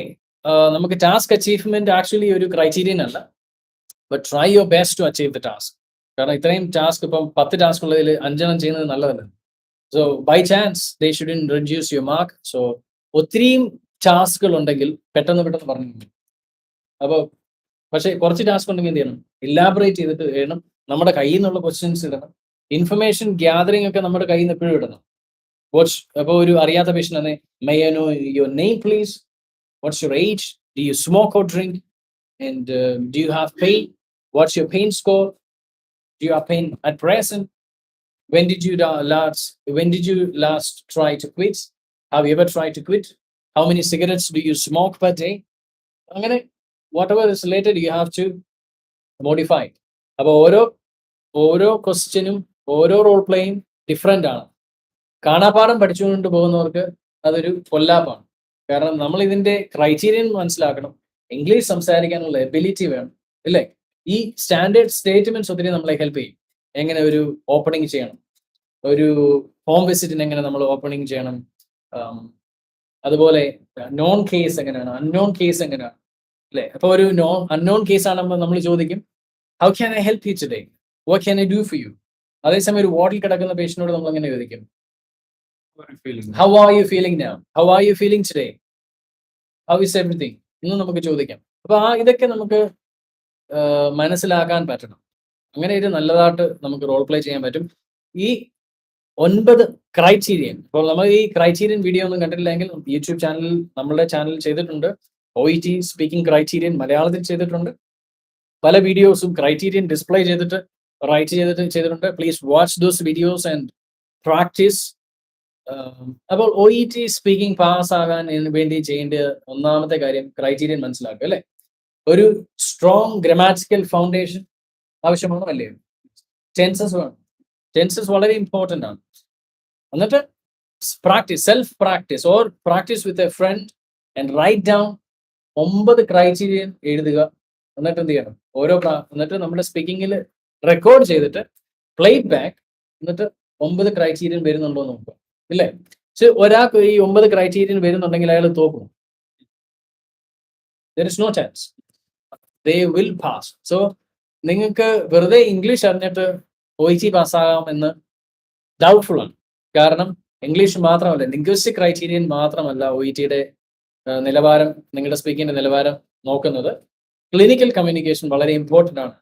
നമുക്ക് ടാസ്ക് അച്ചീവ്മെന്റ് ആക്ച്വലി ഒരു ക്രൈറ്റീരിയൻ അല്ല, but try your best to achieve the task. കാരണം ഇത്രയും ടാസ്ക്, ഇപ്പം 10 ടാസ്ക് ഉള്ളതിൽ 5 ചെയ്യുന്നത് നല്ലതല്ല. So by chance they shouldn't reduce your mark. So ഒത്തിരിയും ടാസ്കുകൾ ഉണ്ടെങ്കിൽ പെട്ടെന്ന് പറഞ്ഞു. അപ്പോൾ പക്ഷേ കുറച്ച് ടാസ്ക് ഉണ്ടെങ്കിൽ എന്ത് ചെയ്യണം? ഇലാബറേറ്റ് ചെയ്തിട്ട് വേണം. നമ്മുടെ കയ്യിൽ നിന്നുള്ള ക്വസ്റ്റ്യൻസ് ഇടണം. ഇൻഫർമേഷൻ ഗ്യാതറിംഗ് ഒക്കെ നമ്മുടെ കയ്യിൽ നിന്ന് എപ്പോഴും ഇടണം. അപ്പോൾ ഒരു അറിയാത്ത പേഷ്യൻ്റ് ആണ്, may I know your name please, what's your age, do you smoke or drink, and do you have pain, what's your pain score, do you have pain at present, when did you last try to quit, have you ever tried to quit, how many cigarettes do you smoke per day? അങ്ങനെ whatever is related you have to modify. അപ്പോൾ ഓരോ ക്വസ്റ്റ്യനും ഓരോ role പ്ലേയും different ആണ്. കാണാപ്പാഠം പഠിച്ചുകൊണ്ട് പോകുന്നവർക്ക് അതൊരു കൊല്ലാപ്പാണ്. കാരണം നമ്മൾ ഇതിന്റെ ക്രൈറ്റീരിയൻ മനസ്സിലാക്കണം. ഇംഗ്ലീഷ് സംസാരിക്കാനുള്ള എബിലിറ്റി വേണം, ഇല്ലേ? ഈ സ്റ്റാൻഡേർഡ് സ്റ്റേറ്റ്മെന്റ്സ് ഒത്തിരി നമ്മളെ ഹെൽപ്പ് ചെയ്യും. എങ്ങനെ ഒരു ഓപ്പണിംഗ് ചെയ്യണം, ഒരു ഹോം വിസിറ്റിന് എങ്ങനെ നമ്മൾ ഓപ്പണിംഗ് ചെയ്യണം, അതുപോലെ നോൺ കേസ് എങ്ങനെയാണ്, അൺനോൺ കേസ് എങ്ങനെയാണ്, അല്ലേ? അപ്പോൾ ഒരു അൺനോൺ കേസ് ആണെമ്പോൾ നമ്മൾ ചോദിക്കും, how can I help you today, what can I do for you? അതേസമയം ഒരു വാർഡിൽ കിടക്കുന്ന പേഷ്യനോട് നമ്മൾ എങ്ങനെ ചോദിക്കും, how are you feeling now, how are you feeling today, how is everything എന്ന് നമുക്ക് ചോദിക്കാം. അപ്പോൾ ഇതൊക്കെ നമുക്ക് മനസ്സിലാക്കാൻ പറ്റണം. അങ്ങനെ ഇത് നല്ലതായിട്ട് നമുക്ക് റോൾ പ്ലേ ചെയ്യാൻ പറ്റും. ഈ 9 ക്രൈറ്റീരിയൻ, ഇപ്പോൾ നമ്മൾ ഈ ക്രൈറ്റീരിയൻ വീഡിയോ ഒന്നും കണ്ടിട്ടില്ലെങ്കിൽ യൂട്യൂബ് ചാനലിൽ, നമ്മളുടെ ചാനലിൽ ചെയ്തിട്ടുണ്ട്. OET സ്പീക്കിംഗ് ക്രൈറ്റീരിയൻ മലയാളത്തിൽ ചെയ്തിട്ടുണ്ട്. പല വീഡിയോസും ക്രൈറ്റീരിയൻ ഡിസ്പ്ലേ ചെയ്തിട്ട് ചെയ്തിട്ടുണ്ട്. Please watch those videos and practice. അപ്പോൾ OET സ്പീക്കിംഗ് പാസ് ആകാൻ വേണ്ടി ചെയ്യേണ്ട ഒന്നാമത്തെ കാര്യം ക്രൈറ്റീരിയൻ മനസ്സിലാക്കുക, അല്ലേ? ഒരു സ്ട്രോങ് ഗ്രാമാറ്റിക്കൽ ഫൗണ്ടേഷൻ ആവശ്യമാണോ, അല്ലേ? ടെൻസസ് വേണം. ടെൻസസ് വളരെ ഇമ്പോർട്ടൻ്റ് ആണ്. എന്നിട്ട് practice, self practice or practice with a friend and write down 9 criterion എഴുതുക. എന്നിട്ട് എന്ത് ചെയ്യണം, എന്നിട്ട് നമ്മുടെ സ്പീക്കിങ്ങിൽ റെക്കോർഡ് ചെയ്തിട്ട് പ്ലേ ബാക്ക്, എന്നിട്ട് 9 ക്രൈറ്റീരിയൻ വരുന്നുണ്ടോ എന്ന് നോക്കുക, ഇല്ലേ? പക്ഷെ ഒരാൾക്ക് ഈ 9 ക്രൈറ്റീരിയൻ വരുന്നുണ്ടെങ്കിൽ അയാൾ തോക്കും. There is no chance. They will pass. So നിങ്ങൾക്ക് വെറുതെ ഇംഗ്ലീഷ് അറിഞ്ഞിട്ട് OET പാസ്സാകാം എന്ന് ഡൗട്ട്ഫുൾ ആണ്. കാരണം ഇംഗ്ലീഷ് മാത്രമല്ല, ലിംഗ്വിസ്റ്റിക് ക്രൈറ്റീരിയൻ മാത്രമല്ല OETയുടെ നിലവാരം, നിങ്ങളുടെ സ്പീക്കിങ്ങിന്റെ നിലവാരം നോക്കുന്നത്. ക്ലിനിക്കൽ കമ്മ്യൂണിക്കേഷൻ വളരെ ഇമ്പോർട്ടൻ്റ് ആണ്.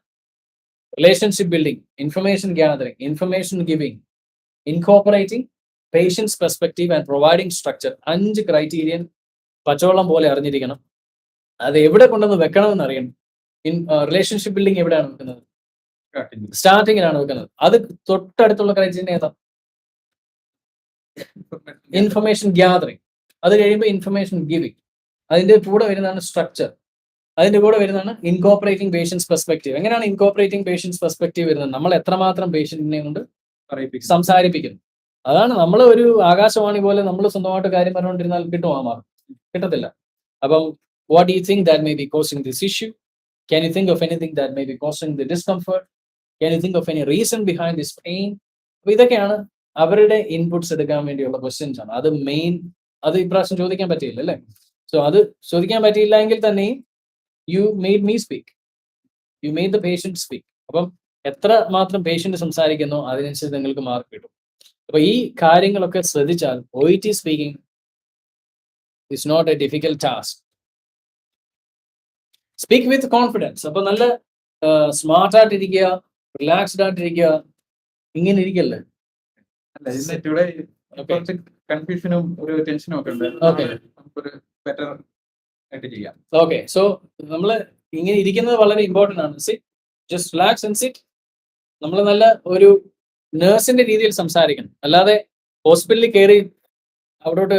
Relationship building, information gathering, information giving, incorporating, patients perspective and providing structure. 5 criterion പച്ചവെള്ളം പോലെ അറിഞ്ഞിരിക്കണം. അത് എവിടെ കൊണ്ടുവന്ന് വെക്കണമെന്ന് അറിയണം. റിലേഷൻഷിപ്പ് ബിൽഡിംഗ് എവിടെയാണ് വെക്കുന്നത്? സ്റ്റാർട്ടിങ്ങിലാണ് വെക്കുന്നത്. അത് തൊട്ടടുത്തുള്ള ക്രൈറ്റീരിയൻ ഏതാ? Information gathering. അത് കഴിയുമ്പോൾ ഇൻഫർമേഷൻ ഗിവിംഗ്. അതിന്റെ കൂടെ വരുന്നതാണ് സ്ട്രക്ചർ. അതിന്റെ കൂടെ വരുന്നതാണ് ഇൻകോപ്പറേറ്റിംഗ് പേഷ്യൻസ് പെർസ്പെക്റ്റീവ്. എങ്ങനെയാണ് ഇൻകോപ്പറേറ്റിംഗ് പേഷ്യൻസ് പെർസ്പെക്റ്റീവ് വരുന്നത്? നമ്മൾ എത്രമാത്രം പേഷ്യന്റിനെ കൊണ്ട് സംസാരിപ്പിക്കുന്നു. അതാണ്. നമ്മൾ ഒരു ആകാശവാണി പോലെ നമ്മൾ സ്വന്തമായിട്ട് കാര്യം പറഞ്ഞുകൊണ്ടിരുന്നാൽ കിട്ടുമോ ആ മാർക്ക്? കിട്ടത്തില്ല. അപ്പം what do you think that may be causing this issue? Can you think of anything that may be causing the discomfort? Can you think of any reason behind this pain? അപ്പോൾ ഇതൊക്കെയാണ് അവരുടെ inputs എടുക്കാൻ വേണ്ടിയുള്ള questions ആണ്. അത് main. അത് ഇപ്രാവശ്യം ചോദിക്കാൻ പറ്റിയില്ല, അല്ലേ? സോ അത് ചോദിക്കാൻ പറ്റിയില്ല എങ്കിൽ തന്നെയും you made me speak, you made the patient speak. അപ്പം എത്ര മാത്രം പേഷ്യന്റ് സംസാരിക്കുന്നോ അതിനനുസരിച്ച് നിങ്ങൾക്ക് മാർക്ക് കിട്ടും. അപ്പൊ ഈ കാര്യങ്ങളൊക്കെ ശ്രദ്ധിച്ചാൽ OET speaking is not a difficult task. Speak with confidence. അപ്പൊ നല്ല സ്മാർട്ട് ആയിട്ടിരിക്കുക, റിലാക്സ്ഡ് ആയിട്ടിരിക്കുക, ഇങ്ങനെ ഇരിക്കല്ലേ? കൺഫ്യൂഷനും ഒരു ടെൻഷനും ഒക്കെ ഉണ്ട്. ബെറ്റർ ആയിട്ട് ചെയ്യാം. ഓക്കെ, സോ നമ്മൾ ഇങ്ങനെ ഇരിക്കുന്നത് വളരെ ഇമ്പോർട്ടൻ്റ് ആണ്. Sit, just relax and sit. നമ്മൾ നല്ല ഒരു നേഴ്സിന്റെ രീതിയിൽ സംസാരിക്കണം. അല്ലാതെ ഹോസ്പിറ്റലിൽ കയറി അവിടോട്ട്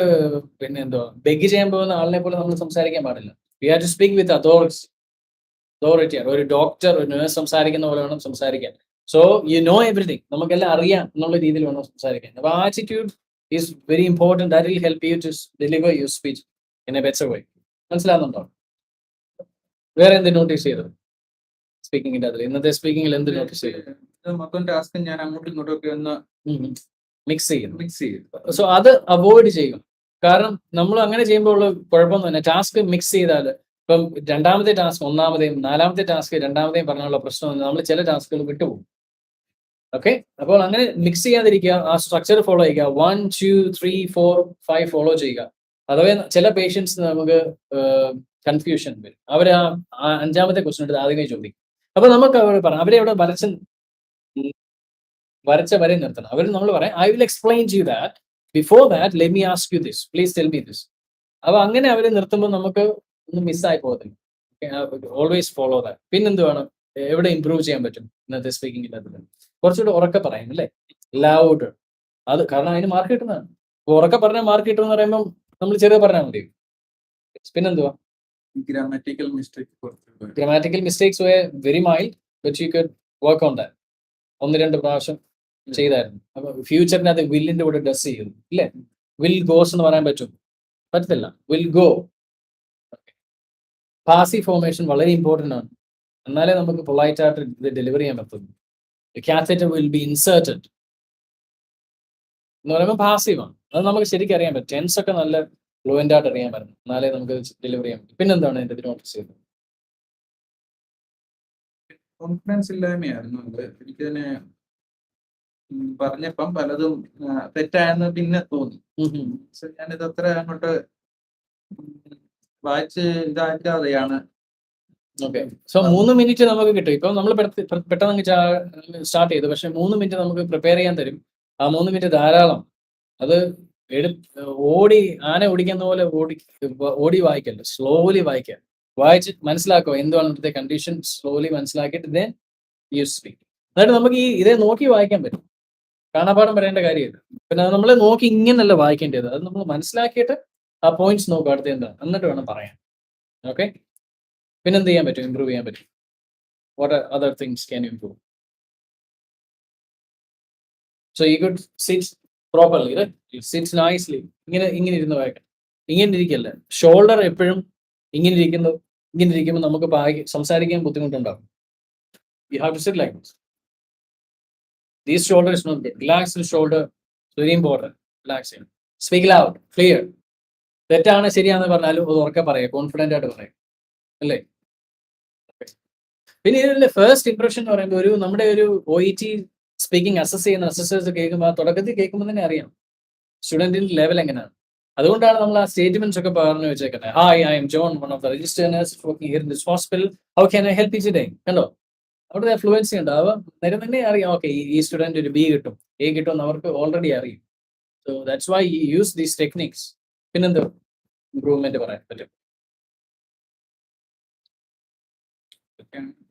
പിന്നെ ബെഗ് ചെയ്യാൻ പോകുന്ന ആളിനെ പോലെ നമ്മൾ സംസാരിക്കാൻ പാടില്ല. We have to speak with authority. ഒരു ഡോക്ടർ, ഒരു നേഴ്സ് സംസാരിക്കുന്ന പോലെ വേണം സംസാരിക്കാൻ. സോ യു നോ എവറിഥിങ്, നമുക്കെല്ലാം അറിയാം എന്നുള്ള രീതിയിൽ വേണം സംസാരിക്കാൻ. അപ്പൊ attitude is very important. That will help you to deliver your speech in a better way. മനസ്സിലാകുന്നുണ്ടോ? വേറെ എന്ത് നോട്ടീസ് ചെയ്തു സ്പീക്കിങ്ങിന്റെ അതിൽ? ഇന്നത്തെ സ്പീക്കിങ്ങിൽ എന്ത് നോട്ടീസ് ചെയ്തു? മൊത്തം ടാസ്ക് ഞാൻ അങ്ങോട്ടും ഇങ്ങോട്ടും ഒക്കെ ഒന്ന് മിക്സ് ചെയ്യുന്നു. മിക്സ് ചെയ്യും. സോ അത് അവോയ്ഡ് ചെയ്യും. കാരണം നമ്മൾ അങ്ങനെ ചെയ്യുമ്പോൾ ഉള്ള കുഴപ്പമൊന്നും തന്നെ, ടാസ്ക് മിക്സ് ചെയ്താൽ ഇപ്പം രണ്ടാമത്തെ ടാസ്ക് ഒന്നാമതെയും നാലാമത്തെ ടാസ്ക് രണ്ടാമതെയും പറഞ്ഞുള്ള പ്രശ്നം നമ്മൾ ചില ടാസ്കുകൾ വിട്ടുപോകും. ഓക്കെ, അപ്പോൾ അങ്ങനെ മിക്സ് ചെയ്യാതിരിക്കുക, ആ സ്ട്രക്ചർ ഫോളോ ചെയ്യുക. 1, 2, 3, 4, 5 ഫോളോ ചെയ്യുക. അഥവാ ചില പേഷ്യൻസ് നമുക്ക് കൺഫ്യൂഷൻ വരും. അവർ ആ അഞ്ചാമത്തെ ക്വസ്റ്റൻ എടുത്ത് ആദ്യമേ ചോദിക്കും. അപ്പൊ നമുക്ക് അവർ പറയാം, അവരെ അവിടെ വരച്ച വരെ നിർത്തണം. അവർ നമ്മൾ പറയാം, I will explain to you that, before that let me ask you this, please tell me this. അപ്പൊ അങ്ങനെ അവരെ നിർത്തുമ്പോൾ നമുക്ക് ഒന്നും മിസ്സായി പോകത്തില്ല. Always follow that. പിന്നെന്ത് വേണം, എവിടെ ഇമ്പ്രൂവ് ചെയ്യാൻ പറ്റും ഇന്നത്തെ സ്പീക്കിംഗിൽ? കുറച്ചുകൂടെ ഉറക്കെ പറയും അല്ലേ, ലൗഡ്. അത് കാരണം അതിന് മാർക്ക് കിട്ടുന്നതാണ്. ഉറക്കെ പറഞ്ഞാൽ മാർക്ക് കിട്ടുമെന്ന് പറയുമ്പോൾ നമ്മൾ ചെറിയ പറഞ്ഞാൽ മതി. പിന്നെന്തുവാ, grammatical mistakes very mild, but you could work on that. 1-2 പ്രാവശ്യം ചെയ്തായിരുന്നു. അപ്പൊ ഫ്യൂച്ചറിന് അത് വില്ലിന്റെ കൂടെ ഡസ് ചെയ്യുന്നു ഇല്ലേ? വിൽ ഗോസ് എന്ന് പറയാൻ പറ്റും? പറ്റത്തില്ല. Will go. പാസീവ് ഫോർമേഷൻ വളരെ ഇമ്പോർട്ടൻ്റ് ആണ്. എന്നാലേ നമുക്ക് പൊളൈറ്റ് ആയിട്ട് ഇത് ഡെലിവർ ചെയ്യാൻ പറ്റുള്ളൂ. കാത്തറ്റർ വിൽ ബി ഇൻസേർട്ടഡ് എന്ന് പറയുമ്പോൾ പാസീവാണ്. അത് നമുക്ക് ശരിക്കും അറിയാൻ പറ്റും. ടെൻസ് ഒക്കെ നല്ല ഫ്ലുവൻ്റ് ആയിട്ട് അറിയാൻ പറ്റും, എന്നാലേ നമുക്ക് ഡെലിവർ ചെയ്യാൻ പറ്റും. പിന്നെന്താണ് എൻ്റെ നോട്ടീസ് ചെയ്തത്? കോൺഫിഡൻസ് ഇല്ലായ്മയായിരുന്നു അത്. എനിക്ക് തന്നെ പറഞ്ഞപ്പം പലതും തെറ്റായെന്ന് പിന്നെ തോന്നി. ഞാനിത് അത്ര അങ്ങോട്ട് വായിച്ച് ഇതാക്കാതെയാണ്. ഓക്കെ, സോ 3 മിനിറ്റ് നമുക്ക് കിട്ടും. ഇപ്പൊ നമ്മൾ പെട്ടെന്ന് സ്റ്റാർട്ട് ചെയ്തു, പക്ഷെ 3 മിനിറ്റ് നമുക്ക് പ്രിപ്പയർ ചെയ്യാൻ തരും. ആ 3 മിനിറ്റ് ധാരാളം. അത് ഓടി ആന ഓടിക്കുന്ന പോലെ ഓടി വായിക്കല്ലോ, സ്ലോലി വായിക്കുക. വായിച്ച് മനസ്സിലാക്കുക എന്താണ് ഇവിടുത്തെ കണ്ടീഷൻ, സ്ലോലി മനസ്സിലാക്കിയിട്ട് ദെൻ യു സ്പീക്ക്. എന്നിട്ട് നമുക്ക് ഇതേ നോക്കി വായിക്കാൻ പറ്റും. കാണാപാഠം പറയേണ്ട കാര്യമില്ല. പിന്നെ അത് നമ്മളെ നോക്കി ഇങ്ങനല്ല വായിക്കേണ്ടത്, അത് നമ്മൾ മനസ്സിലാക്കിയിട്ട് ആ പോയിന്റ്സ് നോക്കുക അടുത്ത എന്താ, എന്നിട്ട് വേണം പറയാൻ. ഓക്കെ, പിന്നെന്ത് ചെയ്യാൻ പറ്റും, ഇമ്പ്രൂവ് ചെയ്യാൻ പറ്റും? What other things can improve? So you could sit properly, sits nicely. ഇങ്ങനെ ഇരുന്ന് വായിക്കാം. ഇങ്ങനെ ഇരിക്കല്ല, ഷോൾഡർ എപ്പോഴും ഇങ്ങനെ ഇരിക്കുമ്പോൾ നമുക്ക് സംസാരിക്കാൻ ബുദ്ധിമുട്ടുണ്ടാകും. You have to sit like this. These shoulder is not good. Relax the shoulder. Very important. Relaxing. Speak loud, clear. തെറ്റാണ് ശരിയാണെന്ന് പറഞ്ഞാലും അത് ഉറക്കെ പറയാം, കോൺഫിഡൻ്റ് ആയിട്ട് പറയാം അല്ലേ? പിന്നെ ഇതിന്റെ ഫസ്റ്റ് ഇംപ്രഷൻ എന്ന് പറയുമ്പോൾ നമ്മുടെ ഒരു OET സ്പീക്കിംഗ് അസസ് ചെയ്യുന്ന അസസേഴ്സ് കേൾക്കുമ്പോൾ, തുടക്കത്തിൽ കേൾക്കുമ്പോൾ തന്നെ അറിയാം സ്റ്റുഡൻറ്റിന്റെ ലെവൽ എങ്ങനെയാണ്. അതുകൊണ്ടാണ് നമ്മൾ ആ സ്റ്റേറ്റ്മെന്റ്സ് ഒക്കെ പറഞ്ഞു വെച്ചേക്കുന്നത്. Hi, I M John, one of the registered nurse working here in this hospital. How can I help you today? കണ്ടോ, അവിടെ ഫ്ലുവൻസി ഉണ്ട്. അവ നേരം തന്നെ അറിയാം, ഓക്കെ ഈ സ്റ്റുഡൻറ്റ് ഒരു B കിട്ടും, A കിട്ടും എന്ന് അവർക്ക് ഓൾറെഡി അറിയും. So that's why you use these techniques. പിന്നെന്തോ ഇംപ്രൂവ്മെന്റ് പറയാൻ പറ്റും?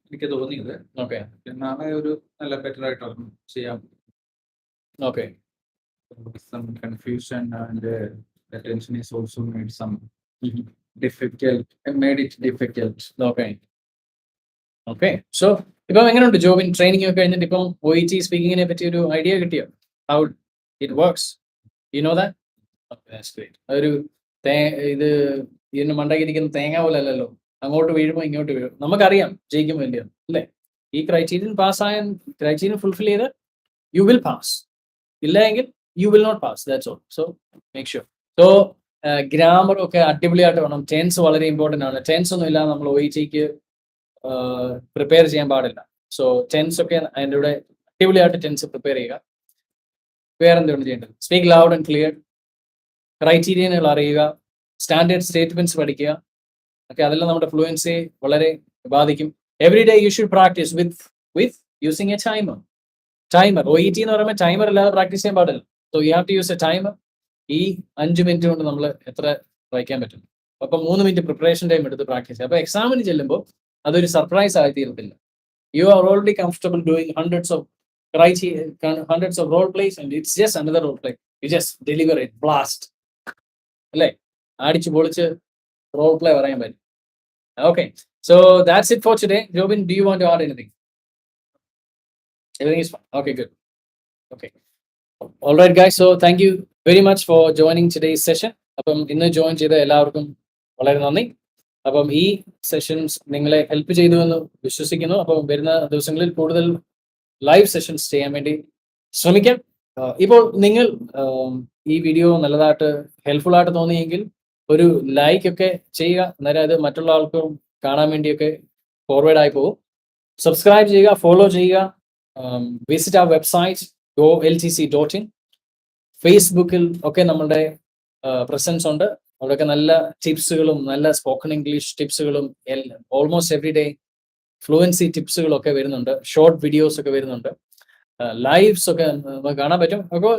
എനിക്ക് തോന്നിയത് ഓക്കെ, നാളെ ഒരു നല്ല ബെറ്റർ ആയിട്ട് ചെയ്യാം. Okay, some confusion and the tension is also made some difficult, made it difficult. Okay, okay. So ഇപ്പം എങ്ങനെയുണ്ട് ജോബിൻ ട്രെയിനിങ് ഒക്കെ കഴിഞ്ഞിട്ട് ഇപ്പം OET സ്പീക്കിങ്ങിനെ പറ്റി ഒരു ഐഡിയ കിട്ടിയോ? How it works? You know that? Okay, that's great. അതൊരു ഇത് ഇതിന് മണ്ടകിരിക്കുന്ന തേങ്ങ പോലെ അല്ലല്ലോ, അങ്ങോട്ട് വീഴുമ്പോൾ ഇങ്ങോട്ട് വീഴും. നമുക്കറിയാം ജയിക്കും വലിയ അല്ലേ? ഈ ക്രൈറ്റീരിയൻ ഫുൾഫിൽ ചെയ്ത് യു വിൽ പാസ്. ഇല്ല എങ്കിൽ you will not pass. That's all. So make sure. So grammar ഒക്കെ അടിപൊളിയായിട്ട് വേണം. ടെൻസ് വളരെ ഇമ്പോർട്ടൻ്റ് ആണ്. ടെൻസ് ഒന്നും ഇല്ലാതെ നമ്മൾ OETക്ക് പ്രിപ്പയർ ചെയ്യാൻ പാടില്ല. സോ ടെൻസ് ഒക്കെ അതിൻ്റെ കൂടെ അടിപൊളിയായിട്ട് ടെൻസ് പ്രിപ്പയർ ചെയ്യുക. വേറെന്താണ് ചെയ്യേണ്ടത്? Speak loud and clear. ക്രൈറ്റീരിയനുകൾ അറിയുക. സ്റ്റാൻഡേർഡ് സ്റ്റേറ്റ്മെന്റ്സ് പഠിക്കുക. ഓക്കെ, അതെല്ലാം നമ്മുടെ ഫ്ലുവൻസി വളരെ ബാധിക്കും. Every day you should practice with using a timer. OET എന്ന് പറയുമ്പോൾ ടൈമർ ഇല്ലാതെ പ്രാക്ടീസ് ചെയ്യാൻ പാടില്ല. So you have to use a timer. ഈ 5 മിനിറ്റ് കൊണ്ട് നമ്മൾ എത്ര വായിക്കാൻ പറ്റും? അപ്പം 3 മിനിറ്റ് പ്രിപ്പറേഷൻ ടൈം എടുത്ത് പ്രാക്ടീസ് ചെയ്യുക. അപ്പോൾ എക്സാമിന് ചെല്ലുമ്പോൾ അതൊരു സർപ്രൈസ് ആയി തീരത്തില്ല. You are already comfortable doing hundreds of role plays and it's just another role play. You just deliver it, blast. അല്ലേ? അടിച്ച് പൊളിച്ച് റോൾ പ്ലേ പറയാൻ പറ്റും. Okay, so that's it for today. Jobin, do you want to add anything? Everything is fine. Okay, good. Okay. All right, guys. So thank you very much for joining today's session. അപ്പം ഇന്ന് join ചെയ്ത എല്ലാവർക്കും വളരെ നന്ദി. അപ്പം ഈ sessions നിങ്ങളെ help ചെയ്തു എന്ന് വിശ്വസിക്കുന്നു. അപ്പം വരുന്ന ദിവസങ്ങളിൽ കൂടുതൽ ലൈവ് സെഷൻസ് ചെയ്യാൻ വേണ്ടി ശ്രമിക്കാം. ഇപ്പോൾ നിങ്ങൾ ഈ വീഡിയോ നല്ലതായിട്ട് ഹെൽപ്ഫുൾ ആയിട്ട് തോന്നിയെങ്കിൽ ഒരു ലൈക്ക് ഒക്കെ ചെയ്യുക. അന്നേരം അത് മറ്റുള്ള ആൾക്കും കാണാൻ വേണ്ടിയൊക്കെ ഫോർവേഡ് ആയി പോകും. സബ്സ്ക്രൈബ് ചെയ്യുക, ഫോളോ ചെയ്യുക. വിസിറ്റ് ആ വെബ്സൈറ്റ് OLTC.in. ഫേസ്ബുക്കിൽ ഒക്കെ നമ്മുടെ പ്രസൻസ് ഉണ്ട്. അവിടെയൊക്കെ നല്ല ടിപ്സുകളും നല്ല സ്പോക്കൺ ഇംഗ്ലീഷ് ടിപ്സുകളും ഓൾമോസ്റ്റ് എവറി ഡേ ഫ്ലുവൻസി ടിപ്സുകളൊക്കെ വരുന്നുണ്ട്. ഷോർട്ട് വീഡിയോസ് ഒക്കെ വരുന്നുണ്ട്. ലൈവ്സ് ഒക്കെ നമുക്ക് കാണാൻ പറ്റും. അപ്പോൾ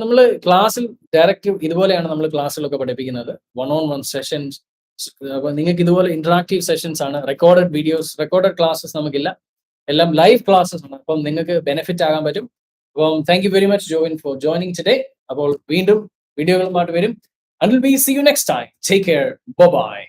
നമ്മൾ ക്ലാസ്സിൽ ഡയറക്റ്റ് ഇതുപോലെയാണ് നമ്മൾ ക്ലാസ്സിലൊക്കെ പഠിപ്പിക്കുന്നത്. 1-on-1 sessions. അപ്പോൾ നിങ്ങൾക്ക് ഇതുപോലെ ഇന്ററാക്റ്റീവ് സെഷൻസ് ആണ്. റെക്കോർഡഡ് വീഡിയോസ്, റെക്കോർഡഡ് ക്ലാസ്സസ് നമുക്കില്ല. എല്ലാം ലൈവ് ക്ലാസ്സസ് ആണ്. അപ്പം നിങ്ങൾക്ക് ബെനിഫിറ്റ് ആകാൻ പറ്റും. അപ്പം thank you very much Jovin for joining today. അപ്പോൾ വീണ്ടും വീഡിയോകളുമായിട്ട് വരും. Until we see you next time, take care. Bye-bye.